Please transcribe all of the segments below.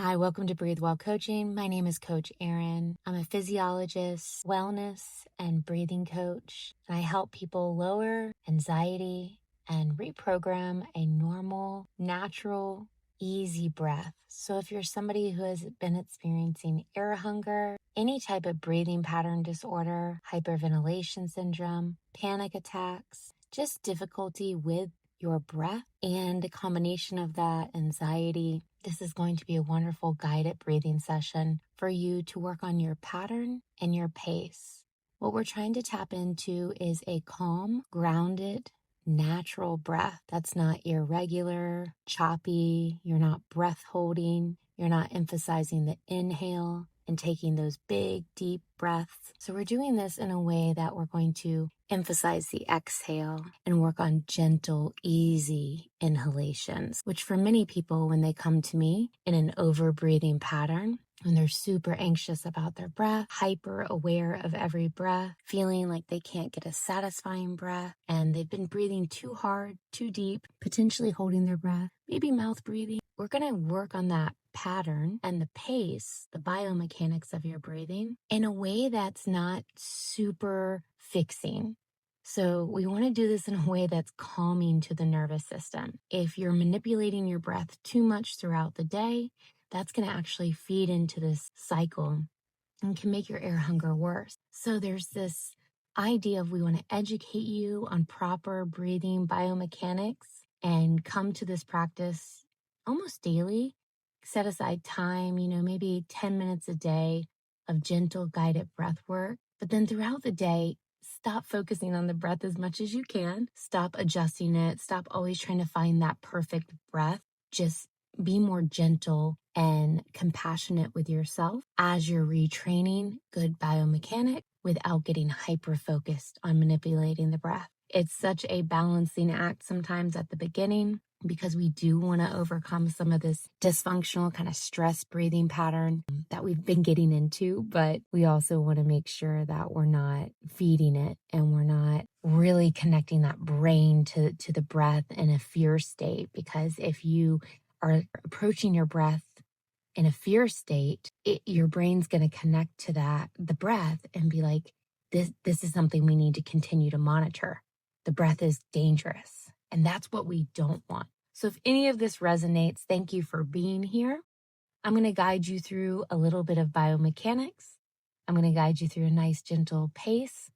Hi, welcome to Breathwork Coaching. My name is Coach Erin. I'm a physiologist, wellness, and breathing coach. And I help people lower anxiety and reprogram a normal, natural, easy breath. So if you're somebody who has been experiencing air hunger, any type of breathing pattern disorder, hyperventilation syndrome, panic attacks, just difficulty with your breath and a combination of that anxiety, this is going to be a wonderful guided breathing session for you to work on your pattern and your pace. What we're trying to tap into is a calm, grounded, natural breath that's not irregular, choppy. You're not breath holding. You're not emphasizing the inhale and taking those big, deep breaths. So we're doing this in a way that we're going to emphasize the exhale and work on gentle, easy inhalations, which for many people, when they come to me in an overbreathing pattern, when they're super anxious about their breath, hyper aware of every breath, feeling like they can't get a satisfying breath, and they've been breathing too hard, too deep, potentially holding their breath, maybe mouth breathing. We're going to work on that pattern and the pace, the biomechanics of your breathing in a way that's not super fixing. So we want to do this in a way that's calming to the nervous system. If you're manipulating your breath too much throughout the day, that's going to actually feed into this cycle and can make your air hunger worse. So there's this idea of we want to educate you on proper breathing biomechanics and come to this practice almost daily. Set aside time, maybe 10 minutes a day of gentle guided breath work. But then throughout the day, stop focusing on the breath as much as you can. Stop adjusting it. Stop always trying to find that perfect breath. Just be more gentle and compassionate with yourself as you're retraining good biomechanics without getting hyper-focused on manipulating the breath. It's such a balancing act sometimes at the beginning because we do want to overcome some of this dysfunctional kind of stress breathing pattern that we've been getting into, but we also want to make sure that we're not feeding it and we're not really connecting that brain to the breath in a fear state. Because if you are approaching your breath in a fear state, your brain's going to connect to the breath and be like, this is something we need to continue to monitor. The breath is dangerous. And that's what we don't want. So if any of this resonates, thank you for being here. I'm going to guide you through a little bit of biomechanics. I'm going to guide you through a nice gentle pace.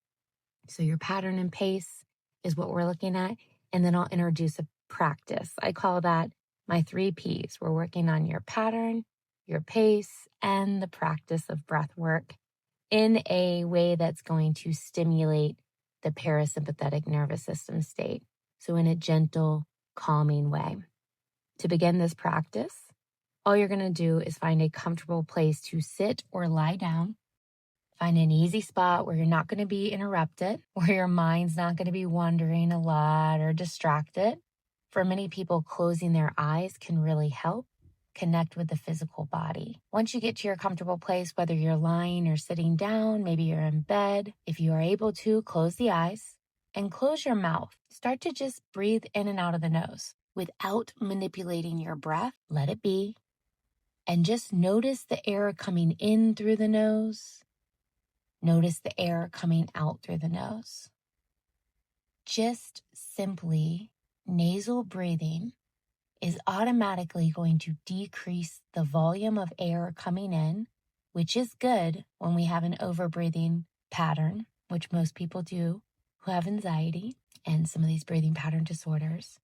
So your pattern and pace is what we're looking at. And then I'll introduce a practice. I call that my 3 Ps. We're working on your pattern, your pace, and the practice of breath work in a way that's going to stimulate the parasympathetic nervous system state. So in a gentle, calming way. To begin this practice, all you're going to do is find a comfortable place to sit or lie down. Find an easy spot where you're not going to be interrupted, where your mind's not going to be wandering a lot or distracted. For many people, closing their eyes can really help connect with the physical body. Once you get to your comfortable place, whether you're lying or sitting down, maybe you're in bed, if you are able to, close the eyes and close your mouth. Start to just breathe in and out of the nose without manipulating your breath. Let it be. And just notice the air coming in through the nose. Notice the air coming out through the nose. Just simply nasal breathing is automatically going to decrease the volume of air coming in, which is good when we have an overbreathing pattern, which most people do who have anxiety and some of these breathing pattern disorders.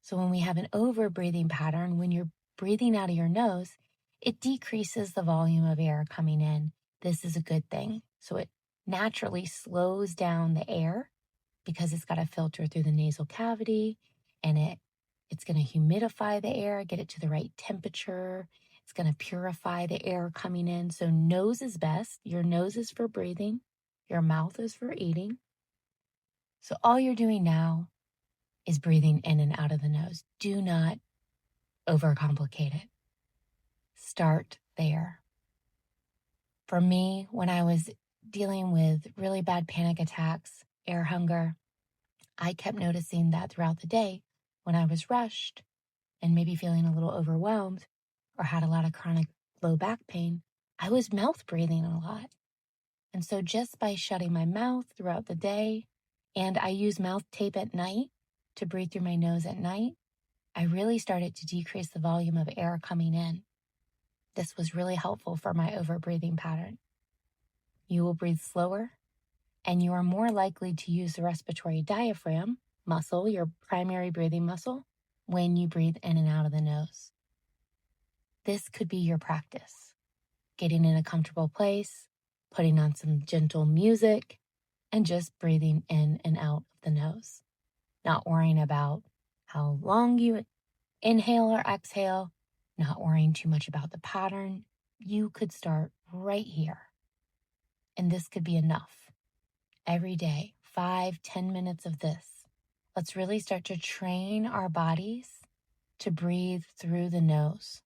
So when we have an overbreathing pattern, when you're breathing out of your nose, it decreases the volume of air coming in. This is a good thing. So it naturally slows down the air because it's got to filter through the nasal cavity, and it's going to humidify the air, get it to the right temperature. It's going to purify the air coming in. So nose is best. Your nose is for breathing. Your mouth is for eating. So all you're doing now is breathing in and out of the nose. Do not overcomplicate it. Start there. For me, when I was dealing with really bad panic attacks, air hunger, I kept noticing that throughout the day, when I was rushed and maybe feeling a little overwhelmed, or had a lot of chronic low back pain, I was mouth breathing a lot. And so just by shutting my mouth throughout the day, and I use mouth tape at night to breathe through my nose at night, I really started to decrease the volume of air coming in. This was really helpful for my overbreathing pattern. You will breathe slower, and you are more likely to use the respiratory diaphragm muscle, your primary breathing muscle, when you breathe in and out of the nose. This could be your practice. Getting in a comfortable place, putting on some gentle music, and just breathing in and out of the nose. Not worrying about how long you inhale or exhale, not worrying too much about the pattern. You could start right here. And this could be enough. Every day, 5-10 minutes of this. Let's really start to train our bodies to breathe through the nose.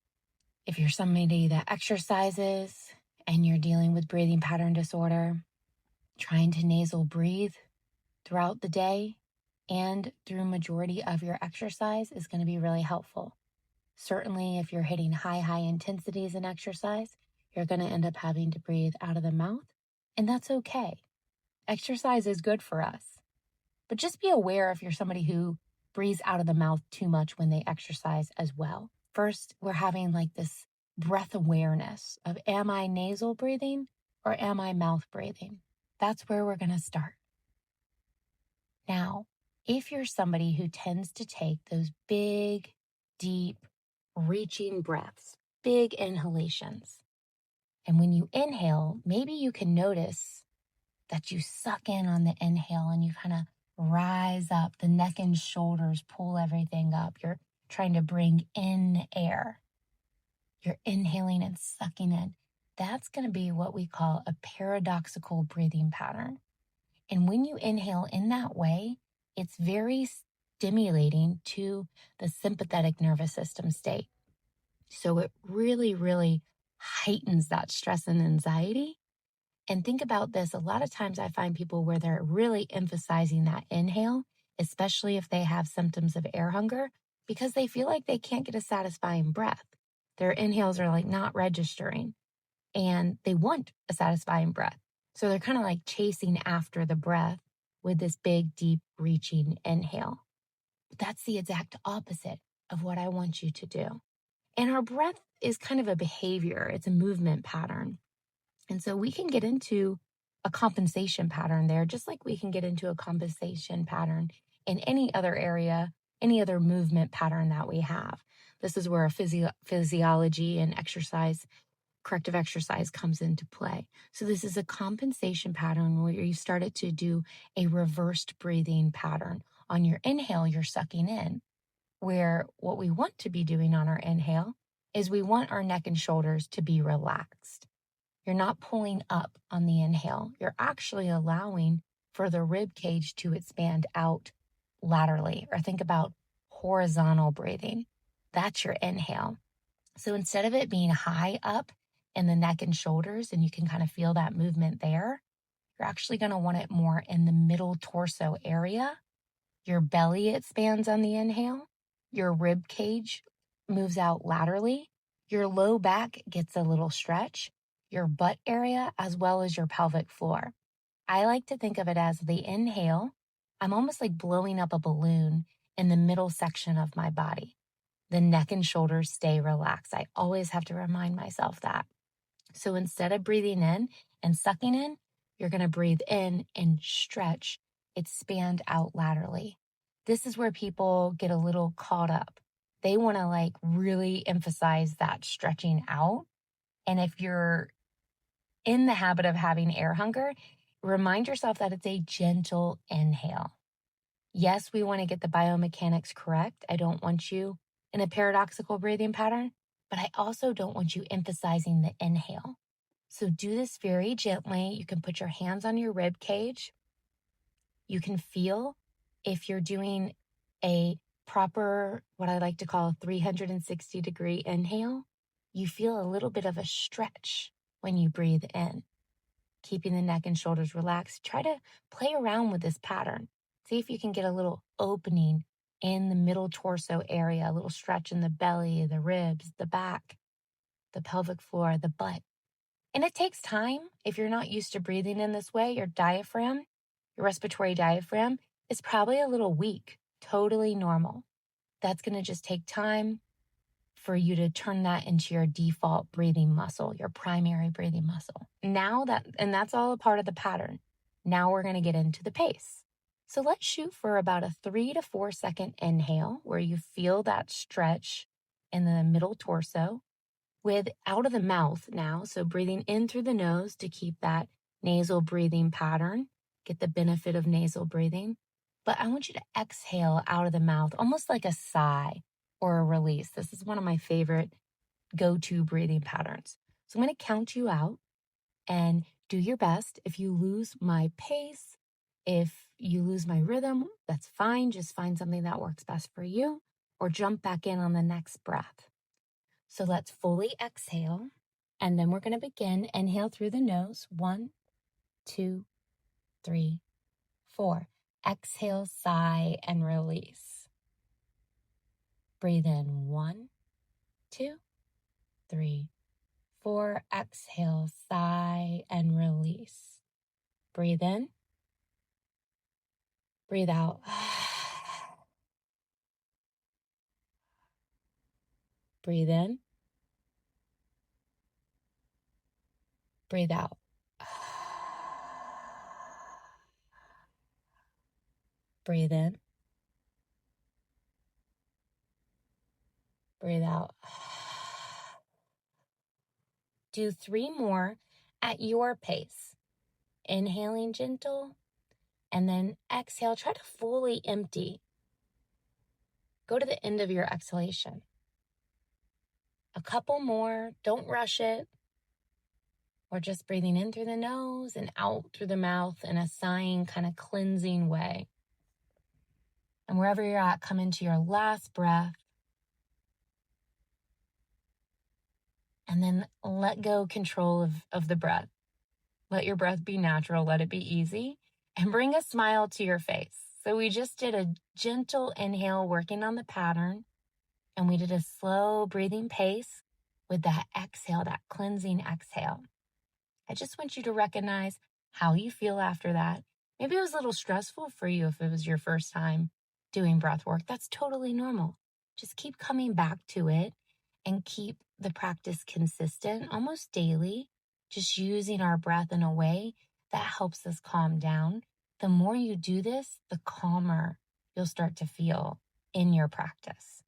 If you're somebody that exercises and you're dealing with breathing pattern disorder, trying to nasal breathe throughout the day and through majority of your exercise is going to be really helpful. Certainly, if you're hitting high intensities in exercise, you're going to end up having to breathe out of the mouth, and that's okay. Exercise is good for us, but just be aware if you're somebody who breathes out of the mouth too much when they exercise as well. First, we're having like this breath awareness of, am I nasal breathing or am I mouth breathing? That's where we're going to start. Now, if you're somebody who tends to take those big, deep, reaching breaths, big inhalations, and when you inhale, maybe you can notice that you suck in on the inhale and you kind of rise up, the neck and shoulders pull everything up. You're trying to bring in air. You're inhaling and sucking in. That's going to be what we call a paradoxical breathing pattern. And when you inhale in that way, it's very stimulating to the sympathetic nervous system state. So it really, really heightens that stress and anxiety. And think about this. A lot of times I find people where they're really emphasizing that inhale, especially if they have symptoms of air hunger, because they feel like they can't get a satisfying breath. Their inhales are like not registering and they want a satisfying breath. So they're kind of like chasing after the breath with this big, deep, reaching inhale. But that's the exact opposite of what I want you to do. And our breath is kind of a behavior. It's a movement pattern. And so we can get into a compensation pattern there, just like we can get into a compensation pattern in any other area, any other movement pattern that we have. This is where a physiology and exercise, corrective exercise comes into play. So this is a compensation pattern where you started to do a reversed breathing pattern. On your inhale, you're sucking in, where what we want to be doing on our inhale is we want our neck and shoulders to be relaxed. You're not pulling up on the inhale. You're actually allowing for the rib cage to expand out laterally, or think about horizontal breathing. That's your inhale. So instead of it being high up in the neck and shoulders, and you can kind of feel that movement there, you're actually going to want it more in the middle torso area. Your belly expands on the inhale. Your rib cage moves out laterally. Your low back gets a little stretch. Your butt area, as well as your pelvic floor. I like to think of it as the inhale. I'm almost like blowing up a balloon in the middle section of my body. The neck and shoulders stay relaxed. I always have to remind myself that. So instead of breathing in and sucking in, you're going to breathe in and stretch, expand out laterally. This is where people get a little caught up. They want to like really emphasize that stretching out. And if you're in the habit of having air hunger, remind yourself that it's a gentle inhale. Yes, we want to get the biomechanics correct. I don't want you in a paradoxical breathing pattern, but I also don't want you emphasizing the inhale. So do this very gently. You can put your hands on your rib cage. You can feel if you're doing a proper, what I like to call a 360-degree inhale, you feel a little bit of a stretch when you breathe in, keeping the neck and shoulders relaxed. Try to play around with this pattern. See if you can get a little opening in the middle torso area, a little stretch in the belly, the ribs, the back. the pelvic floor, the butt. And it takes time. If you're not used to breathing in this way, your diaphragm, your respiratory diaphragm is probably a little weak, totally normal. That's going to just take time for you to turn that into your default breathing muscle, your primary breathing muscle. And that's all a part of the pattern. Now we're going to get into the pace. So let's shoot for about a 3 to 4 second inhale where you feel that stretch in the middle torso with out of the mouth now. So breathing in through the nose to keep that nasal breathing pattern, get the benefit of nasal breathing. But I want you to exhale out of the mouth, almost like a sigh or a release. This is one of my favorite go-to breathing patterns. So I'm going to count you out and do your best. If you lose my pace, if you lose my rhythm, that's fine. Just find something that works best for you or jump back in on the next breath. So let's fully exhale. And then we're going to begin. Inhale through the nose. 1, 2, 3, 4. Exhale, sigh, and release. Breathe in. 1, 2, 3, 4. Exhale, sigh, and release. Breathe in. Breathe out. Breathe in. Breathe out. Breathe in. Breathe out. Do 3 more at your pace. Inhaling gentle, and then exhale. Try to fully empty. Go to the end of your exhalation. A couple more. Don't rush it. We're just breathing in through the nose and out through the mouth in a sighing, kind of cleansing way. And wherever you're at, come into your last breath. And then let go control of the breath. Let your breath be natural. Let it be easy. And bring a smile to your face. So we just did a gentle inhale working on the pattern. And we did a slow breathing pace with that exhale, that cleansing exhale. I just want you to recognize how you feel after that. Maybe it was a little stressful for you if it was your first time doing breath work. That's totally normal. Just keep coming back to it and keep the practice consistent, almost daily, just using our breath in a way that helps us calm down. The more you do this, the calmer you'll start to feel in your practice.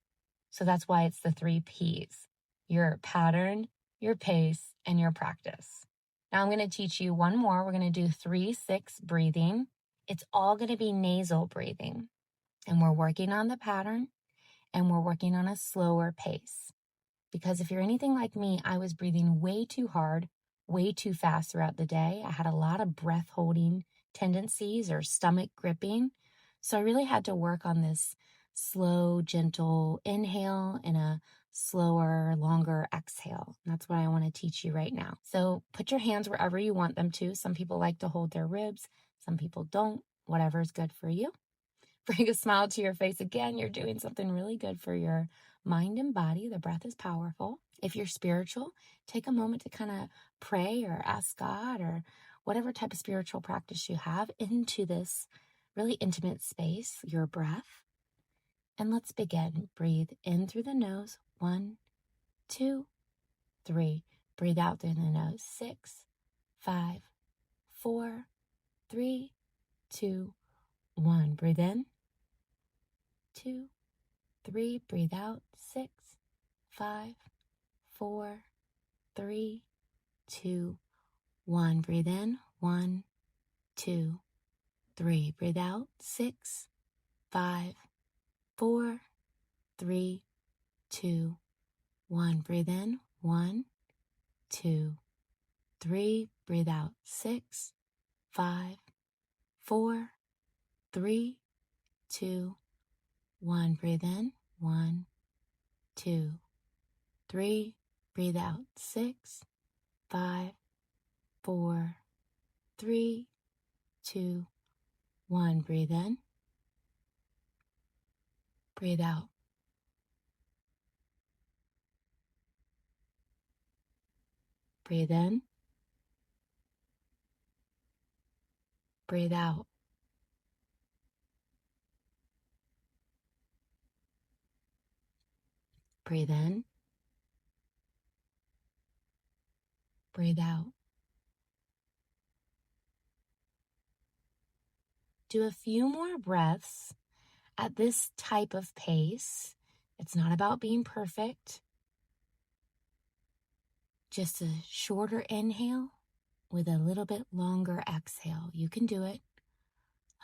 So that's why it's the 3 Ps: your pattern, your pace, and your practice. Now I'm going to teach you one more. We're going to do 3-6 breathing. It's all going to be nasal breathing. And we're working on the pattern and we're working on a slower pace. Because if you're anything like me, I was breathing way too hard, way too fast throughout the day. I had a lot of breath holding tendencies or stomach gripping. So I really had to work on this slow, gentle inhale and a slower, longer exhale. And that's what I want to teach you right now. So put your hands wherever you want them to. Some people like to hold their ribs. Some people don't. Whatever is good for you. Bring a smile to your face. Again, you're doing something really good for your mind and body. The breath is powerful. If you're spiritual, take a moment to kind of pray or ask God or whatever type of spiritual practice you have into this really intimate space, your breath. And let's begin. Breathe in through the nose. 1, 2, 3. Breathe out through the nose. 6, 5, 4, 3, 2, 1. Breathe in. 2, 3. Breathe out. 6, 5, 4, 3, 2, 1. Breathe in. 1, 2, 3. Breathe out. 6, 5, 4, 3, 2, 1. Breathe in. 1, 2, 3. Breathe out. 6, 5, 4, 3, 2, 1. Breathe in. 1, 2, 3. Breathe out. 6, 5, 4, 3, 2, 1. Breathe in. Breathe out. Breathe in. Breathe out. Breathe in. Breathe out. Do a few more breaths at this type of pace. It's not about being perfect. Just a shorter inhale with a little bit longer exhale. You can do it.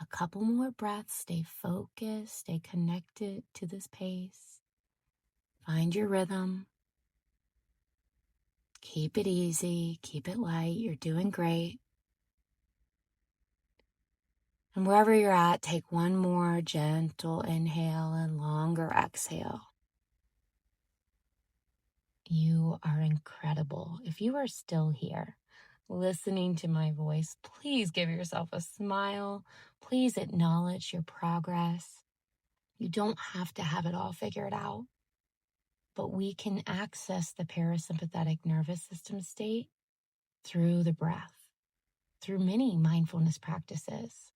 A couple more breaths. Stay focused. Stay connected to this pace. Find your rhythm. Keep it easy. Keep it light. You're doing great. And wherever you're at, take one more gentle inhale and longer exhale. You are incredible. If you are still here listening to my voice, please give yourself a smile. Please acknowledge your progress. You don't have to have it all figured out, but we can access the parasympathetic nervous system state through the breath, through many mindfulness practices,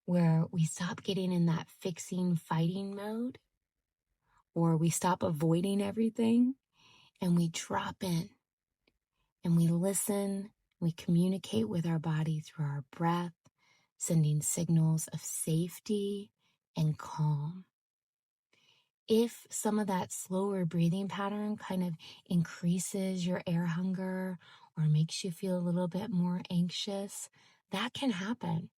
where we stop getting in that fixing, fighting mode, or we stop avoiding everything and we drop in and we listen, we communicate with our body through our breath, sending signals of safety and calm. If some of that slower breathing pattern kind of increases your air hunger or makes you feel a little bit more anxious, that can happen.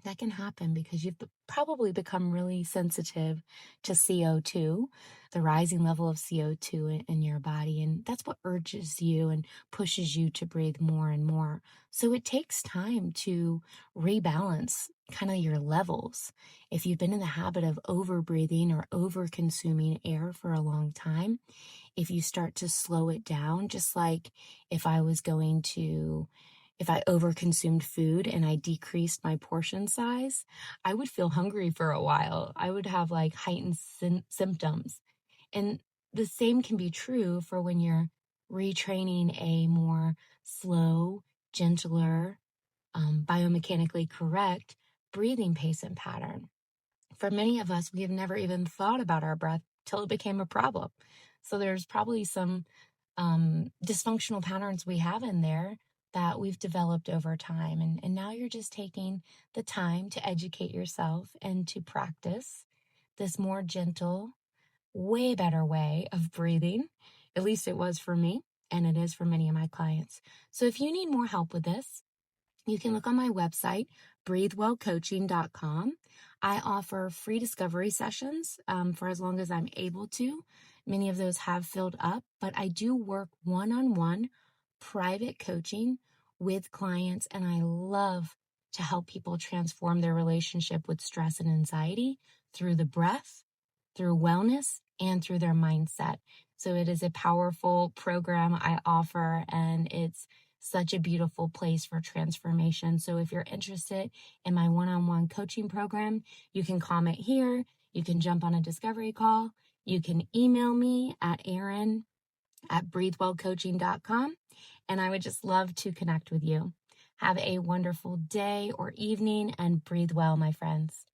That can happen because you've probably become really sensitive to CO2, the rising level of CO2 in your body. And that's what urges you and pushes you to breathe more and more. So it takes time to rebalance kind of your levels. If you've been in the habit of overbreathing or over consuming air for a long time, if you start to slow it down, just like if I overconsumed food and I decreased my portion size, I would feel hungry for a while. I would have like heightened symptoms. And the same can be true for when you're retraining a more slow, gentler, biomechanically correct breathing pace and pattern. For many of us, we have never even thought about our breath till it became a problem. So there's probably some dysfunctional patterns we have in there that we've developed over time. And now you're just taking the time to educate yourself and to practice this more gentle, way better way of breathing. At least it was for me, and it is for many of my clients. So if you need more help with this, you can look on my website, breathewellcoaching.com. I offer free discovery sessions for as long as I'm able to. Many of those have filled up, but I do work one-on-one private coaching with clients, and I love to help people transform their relationship with stress and anxiety through the breath, through wellness, and through their mindset. So it is a powerful program I offer, and it's such a beautiful place for transformation. So if you're interested in my one-on-one coaching program, you can comment here. You can jump on a discovery call. You can email me at Erin@breathewellcoaching.com. And I would just love to connect with you. Have a wonderful day or evening and breathe well, my friends.